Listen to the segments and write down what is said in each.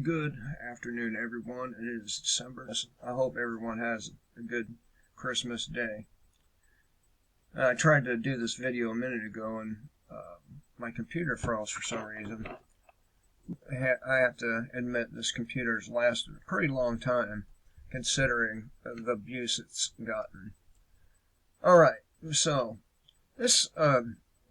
Good afternoon, everyone. It is December. I hope everyone has a good Christmas day. I tried to do this video a minute ago, and my computer froze for some reason. I have to admit this computer's lasted a pretty long time, considering the abuse it's gotten. Alright, so this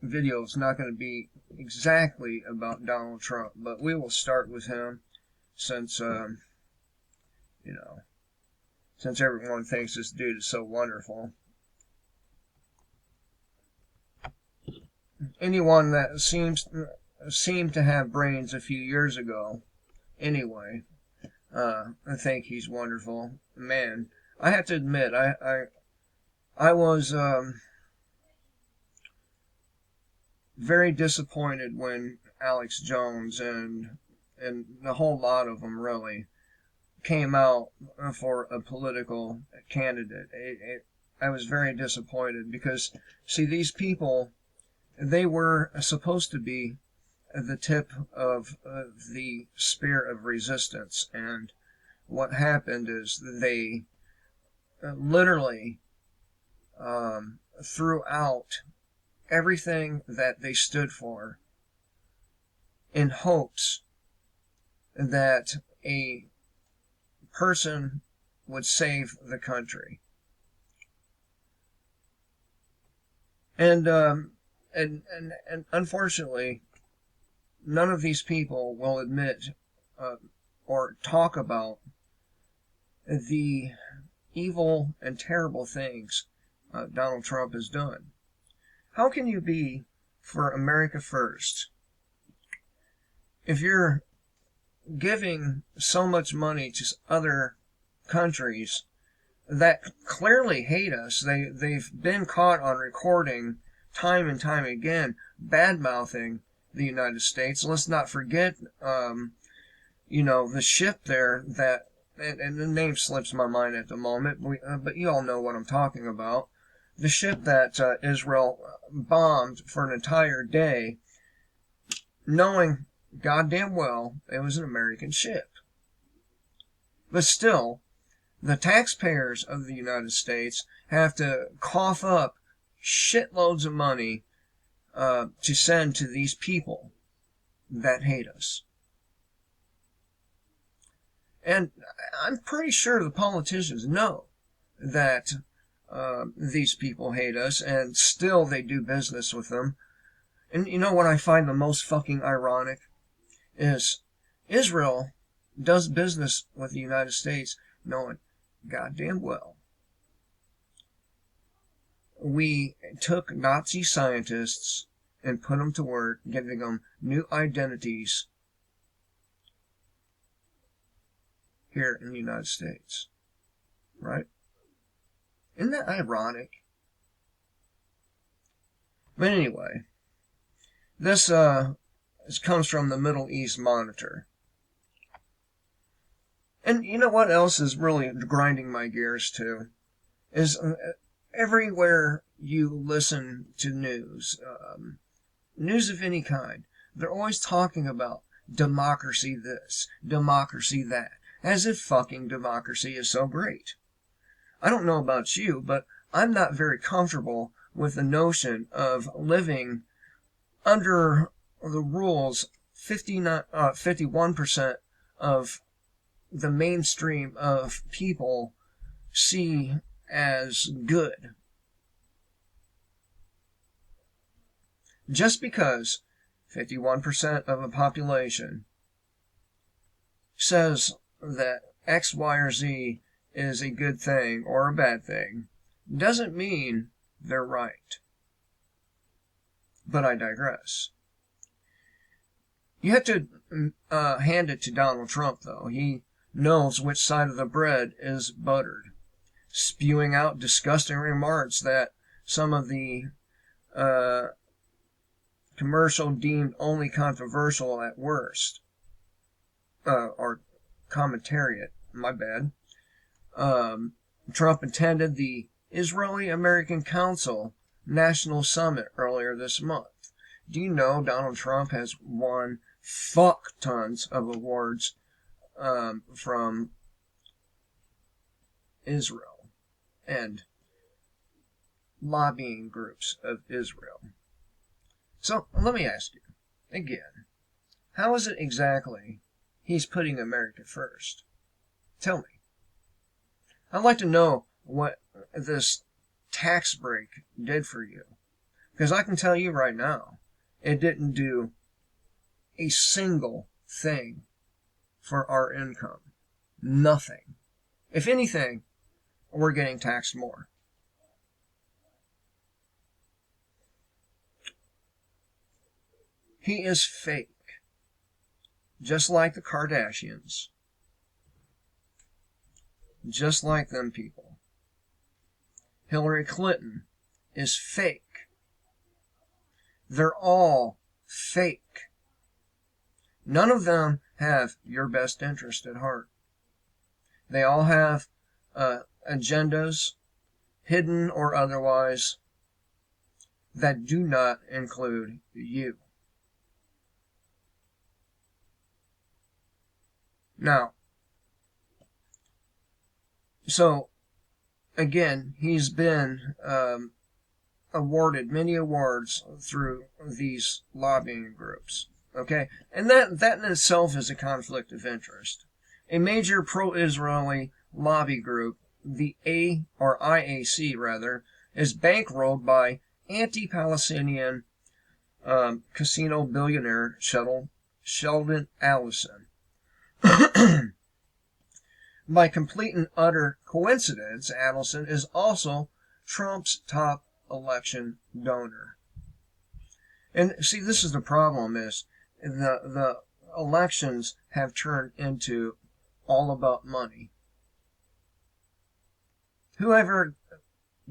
video is not going to be exactly about Donald Trump, but we will start with him. Since since everyone thinks this dude is so wonderful. Anyone that seemed to have brains a few years ago, anyway, I think he's wonderful. Man, I have to admit, I was very disappointed when Alex Jones and the whole lot of them really came out for a political candidate. I was very disappointed because, see, these people, they were supposed to be the tip of the spear of resistance, and what happened is they literally threw out everything that they stood for in hopes that a person would save the country. And unfortunately, none of these people will admit or talk about the evil and terrible things Donald Trump has done. How can you be for America first if you're giving so much money to other countries that clearly hate us? They've been caught on recording time and time again bad-mouthing the United States. Let's not forget, the ship there that, and the name slips my mind at the moment, but you all know what I'm talking about. The ship that Israel bombed for an entire day, knowing goddamn well it was an American ship. But still, the taxpayers of the United States have to cough up shitloads of money to send to these people that hate us. And I'm pretty sure the politicians know that these people hate us, and still they do business with them. And you know what I find the most fucking ironic? Is Israel does business with the United States knowing goddamn well we took Nazi scientists and put them to work, giving them new identities here in the United States. Right? Isn't that ironic? But anyway, this comes from the Middle East Monitor. And you know what else is really grinding my gears too? Is everywhere you listen to news, news of any kind, they're always talking about democracy this, democracy that, as if fucking democracy is so great. I don't know about you, but I'm not very comfortable with the notion of living under the rules 51% of the mainstream of people see as good. Just because 51% of a population says that X, Y, or Z is a good thing or a bad thing doesn't mean they're right. But I digress. You have to hand it to Donald Trump, though. He knows which side of the bread is buttered, spewing out disgusting remarks that some of the commercial deemed only controversial at worst, or commentariat, my bad. Trump attended the Israeli-American Council National Summit earlier this month. Do you know Donald Trump has won fuck tons of awards from Israel and lobbying groups of Israel. So let me ask you again, how is it exactly he's putting America first? Tell me. I'd like to know what this tax break did for you. Because I can tell you right now, it didn't do a single thing for our income. Nothing. If anything, we're getting taxed more. He is fake. Just like the Kardashians. Just like them people. Hillary Clinton is fake. They're all fake. None of them have your best interest at heart. They all have agendas, hidden or otherwise, that do not include you. Now, so, again, he's been awarded many awards through these lobbying groups. Okay? And that in itself is a conflict of interest. A major pro-Israeli lobby group, the IAC rather, is bankrolled by anti-Palestinian casino billionaire Sheldon Adelson. By complete and utter coincidence, Adelson is also Trump's top election donor. And see, this is the problem: is the elections have turned into all about money. Whoever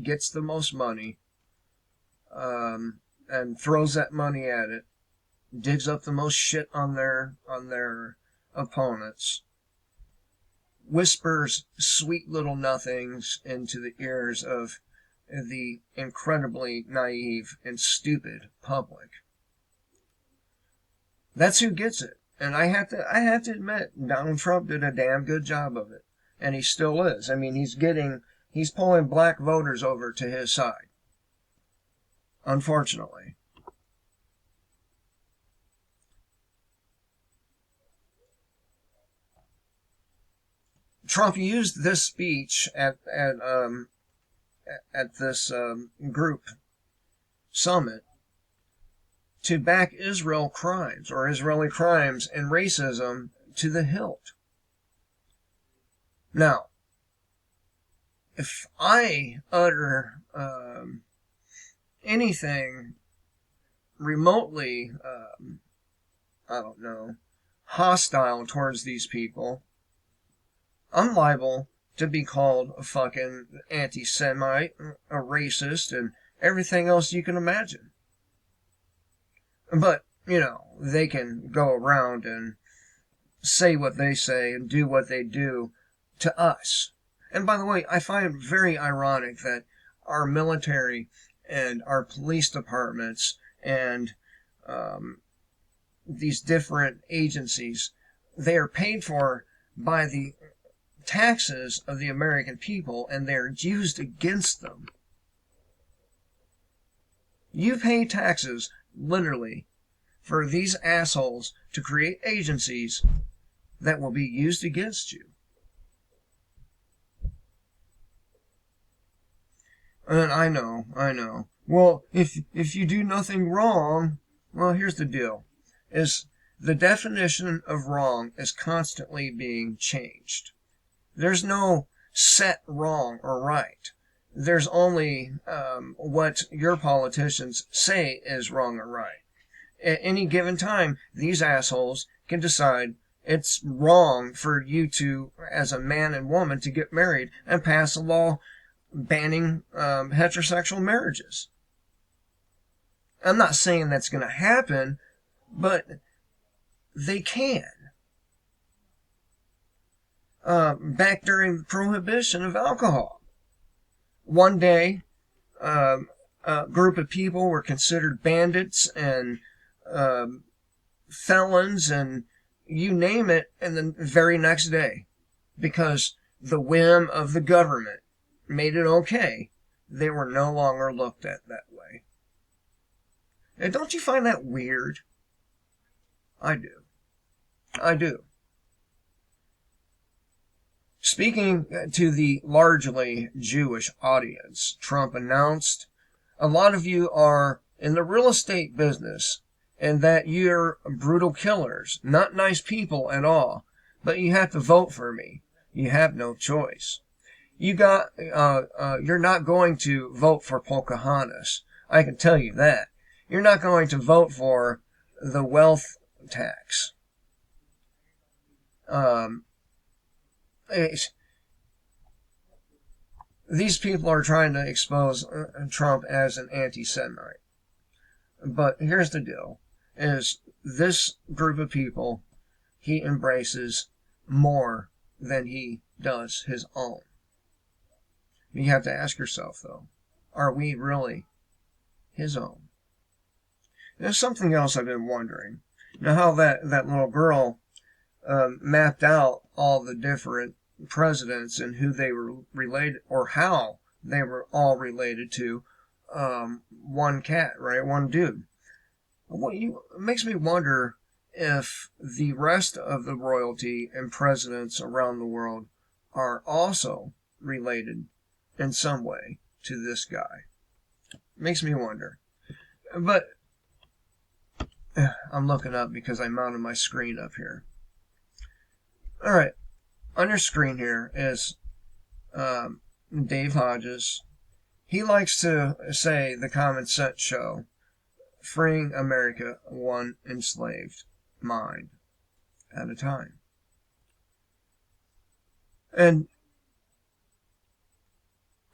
gets the most money and throws that money at it, digs up the most shit on their opponents, whispers sweet little nothings into the ears of the incredibly naive and stupid public. That's who gets it. And I have to admit, Donald Trump did a damn good job of it. And he still is. I mean, he's pulling black voters over to his side. Unfortunately. Trump used this speech at this group summit to back Israel crimes, or Israeli crimes and racism to the hilt. Now, if I utter anything remotely, hostile towards these people, I'm liable to be called a fucking anti-Semite, a racist, and everything else you can imagine. But, they can go around and say what they say and do what they do to us. And by the way, I find it very ironic that our military and our police departments and these different agencies, they are paid for by the taxes of the American people, and they're used against them. You pay taxes, literally, for these assholes to create agencies that will be used against you. And I know. Well, if you do nothing wrong, well, here's the deal. Is the definition of wrong is constantly being changed. There's no set wrong or right. There's only what your politicians say is wrong or right. At any given time, these assholes can decide it's wrong for you to, as a man and woman, to get married and pass a law banning heterosexual marriages. I'm not saying that's going to happen, but they can. Back during the prohibition of alcohol, one day, a group of people were considered bandits and felons and you name it, and the very next day, because the whim of the government made it okay, they were no longer looked at that way. And don't you find that weird? I do. I do. Speaking to the largely Jewish audience, Trump announced, a lot of you are in the real estate business, and that you're brutal killers, not nice people at all, but you have to vote for me. You have no choice. You're not going to vote for Pocahontas. I can tell you that. You're not going to vote for the wealth tax. These people are trying to expose Trump as an anti-Semite. But here's the deal, is this group of people he embraces more than he does his own. You have to ask yourself, though, are we really his own? There's something else I've been wondering. You know how that little girl mapped out all the different presidents and who they were related, or how they were all related to one cat, right? One dude. It makes me wonder if the rest of the royalty and presidents around the world are also related in some way to this guy. Makes me wonder. But I'm looking up because I mounted my screen up here. All right. On your screen here is Dave Hodges. He likes to say the Common Sense Show, freeing America one enslaved mind at a time. And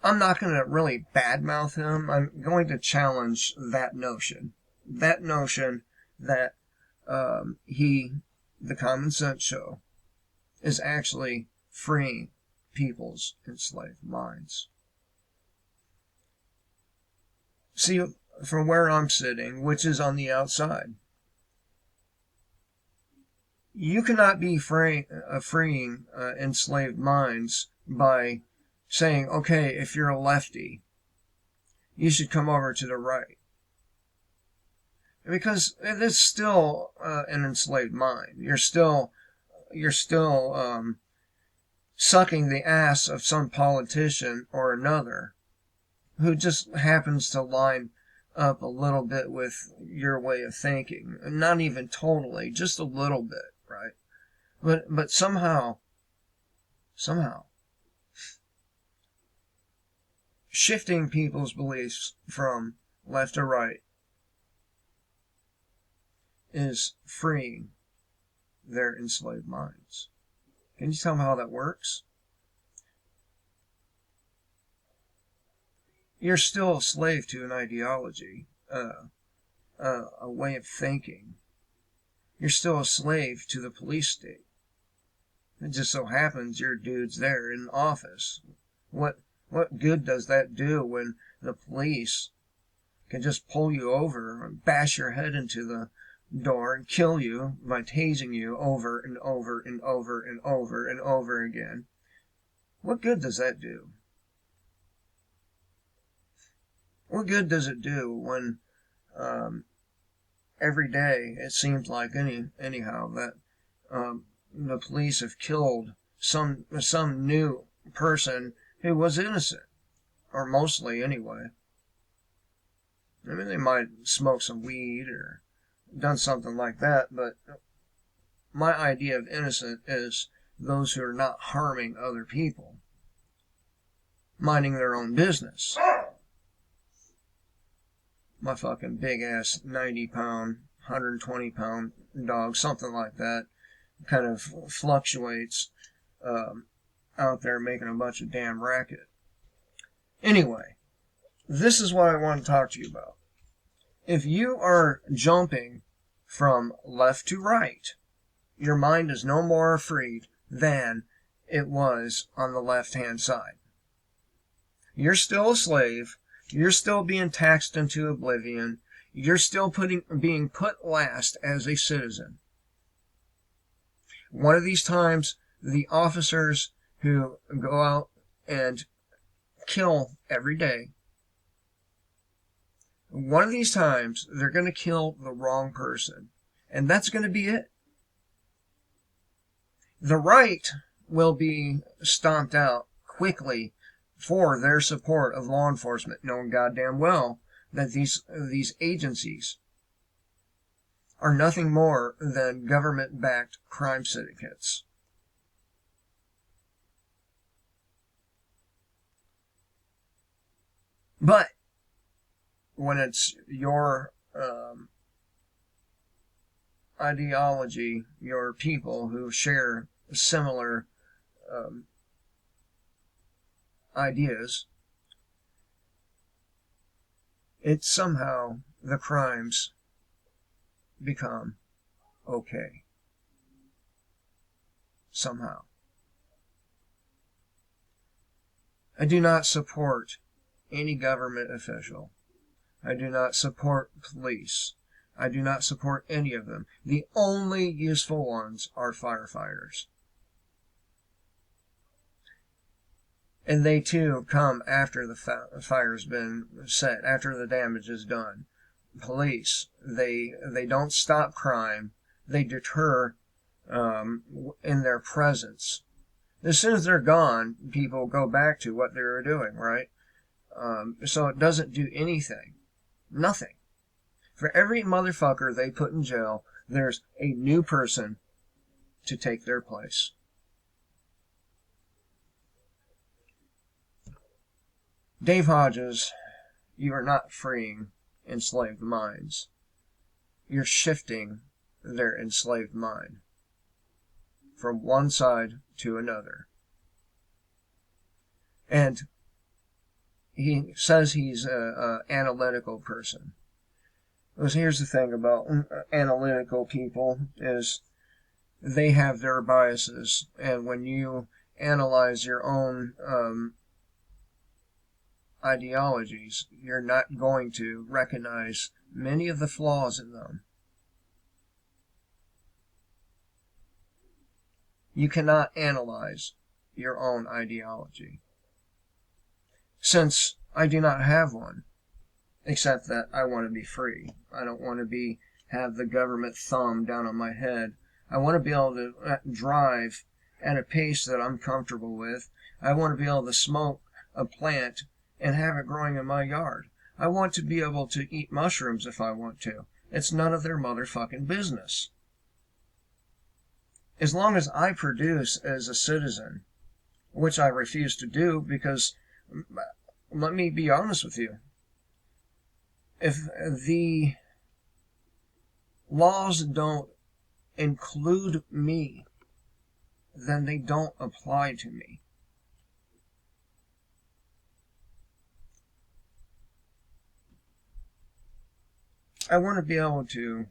I'm not going to really badmouth him. I'm going to challenge that notion. That notion that the Common Sense Show, is actually freeing people's enslaved minds. See, from where I'm sitting, which is on the outside, you cannot be freeing enslaved minds by saying, okay, if you're a lefty, you should come over to the right. Because it is still an enslaved mind. You're still sucking the ass of some politician or another who just happens to line up a little bit with your way of thinking. Not even totally, just a little bit, right? But somehow, shifting people's beliefs from left to right is freeing their enslaved minds. Can you tell me how that works? You're still a slave to an ideology, a way of thinking. You're still a slave to the police state. It just so happens your dude's there in office. What good does that do when the police can just pull you over and bash your head into the door and kill you by tasing you over and over and over and over and over again? What good does that do? What good does it do when every day it seems like anyhow that the police have killed some new person who was innocent, or mostly anyway? I mean, they might smoke some weed or done something like that, but my idea of innocent is those who are not harming other people, minding their own business. My fucking big ass 90-pound, 120-pound dog, something like that, kind of fluctuates out there making a bunch of damn racket. Anyway, this is what I want to talk to you about. If you are jumping from left to right, your mind is no more freed than it was on the left-hand side. You're still a slave. You're still being taxed into oblivion. You're still being put last as a citizen. One of these times, the officers who go out and kill every day, one of these times, they're going to kill the wrong person. And that's going to be it. The right will be stomped out quickly for their support of law enforcement, knowing goddamn well that these agencies are nothing more than government-backed crime syndicates. But when it's your ideology, your people who share similar ideas, it's somehow the crimes become okay. Somehow. I do not support any government official. I do not support police. I do not support any of them. The only useful ones are firefighters. And they too come after the fire's been set, after the damage is done. Police, they don't stop crime. They deter in their presence. As soon as they're gone, people go back to what they were doing, right? So it doesn't do anything. Nothing. For every motherfucker they put in jail, there's a new person to take their place. Dave Hodges, you are not freeing enslaved minds. You're shifting their enslaved mind from one side to another. And he says he's an analytical person. Because here's the thing about analytical people is they have their biases. And when you analyze your own ideologies, you're not going to recognize many of the flaws in them. You cannot analyze your own ideology. Since I do not have one, except that I want to be free. I don't want to have the government thumb down on my head. I want to be able to drive at a pace that I'm comfortable with. I want to be able to smoke a plant and have it growing in my yard. I want to be able to eat mushrooms if I want to. It's none of their motherfucking business. As long as I produce as a citizen, which I refuse to do because, let me be honest with you, if the laws don't include me, then they don't apply to me. I want to be able to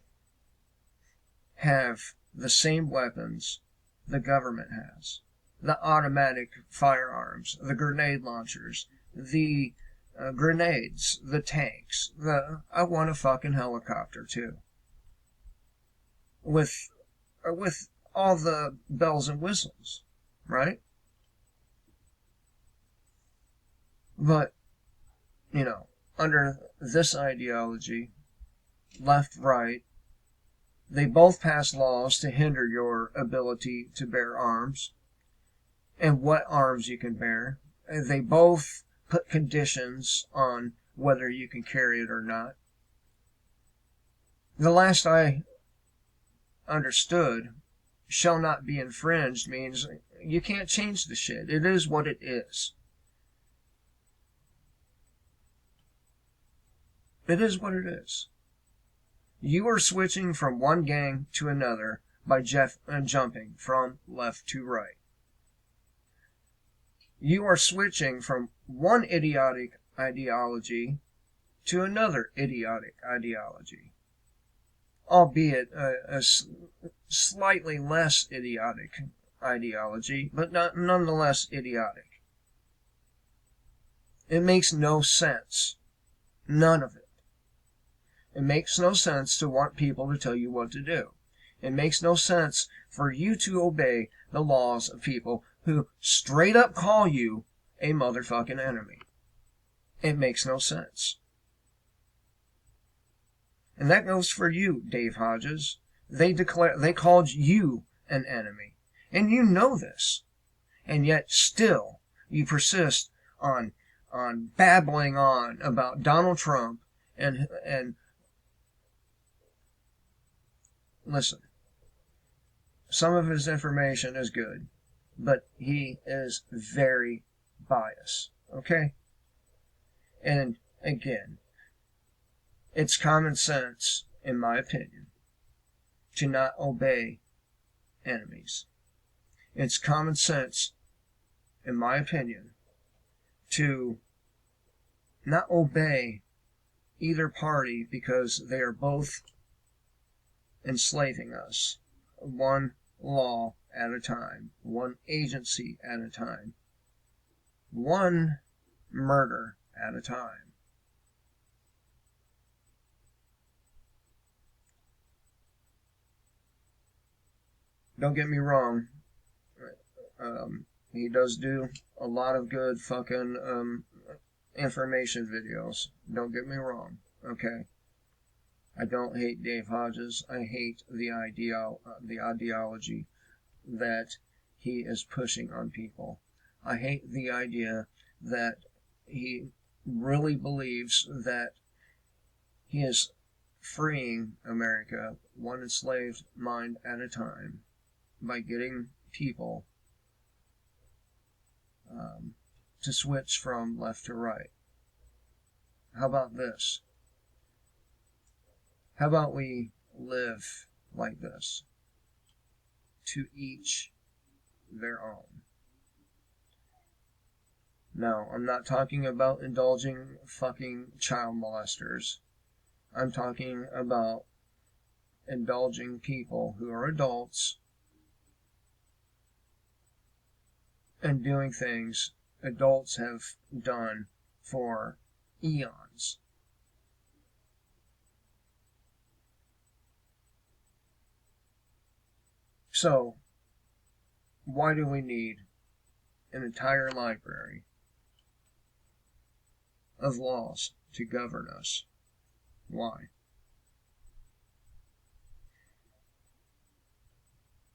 have the same weapons the government has. The automatic firearms, the grenade launchers, the grenades, the tanks. I want a fucking helicopter too. With all the bells and whistles, right? But, under this ideology, left, right, they both pass laws to hinder your ability to bear arms and what arms you can bear. They both put conditions on whether you can carry it or not. The last I understood, shall not be infringed, means you can't change the shit. It is what it is. It is what it is. You are switching from one gang to another by jumping from left to right. You are switching from one idiotic ideology to another idiotic ideology, albeit a slightly less idiotic ideology, but nonetheless idiotic. It makes no sense. None of it. It makes no sense to want people to tell you what to do. It makes no sense for you to obey the laws of people who straight up call you a motherfucking enemy. It makes no sense. And that goes for you, Dave Hodges. They called you an enemy. And you know this. And yet still you persist on babbling on about Donald Trump and listen. Some of his information is good, but he is very biased. Okay? And again, it's common sense, in my opinion, to not obey enemies. It's common sense, in my opinion, to not obey either party because they are both enslaving us, one law at a time, one agency at a time, one murder at a time. Don't get me wrong, he does do a lot of good fucking information videos. Don't get me wrong, okay? I don't hate Dave Hodges. I hate the ideology that he is pushing on people. I hate the idea that he really believes that he is freeing America one enslaved mind at a time by getting people to switch from left to right. How about this? How about we live like this? To each their own. Now, I'm not talking about indulging fucking child molesters. I'm talking about indulging people who are adults and doing things adults have done for eons. So, why do we need an entire library of laws to govern us? Why?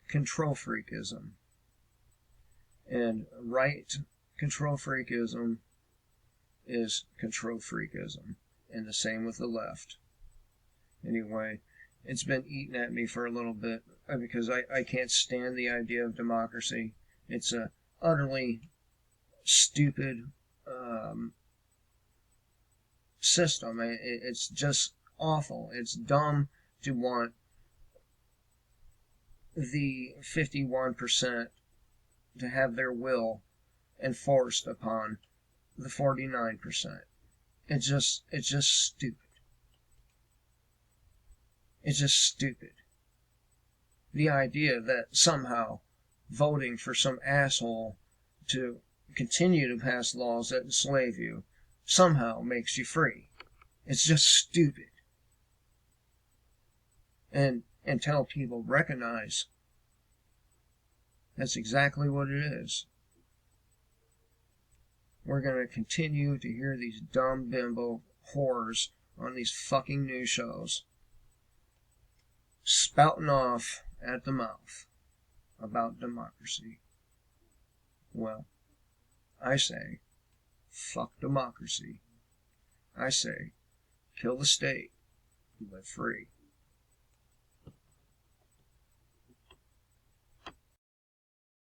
Control freakism. And right control freakism is control freakism. And the same with the left. Anyway, it's been eating at me for a little bit because I can't stand the idea of democracy. It's a utterly stupid system. It's just awful. It's dumb to want the 51% to have their will enforced upon the 49%. It's just stupid. It's just stupid. The idea that somehow voting for some asshole to continue to pass laws that enslave you somehow makes you free. It's just stupid. And until people recognize that's exactly what it is, we're going to continue to hear these dumb bimbo whores on these fucking news shows spouting off at the mouth about democracy. Well, I say, fuck democracy. I say, kill the state, live free.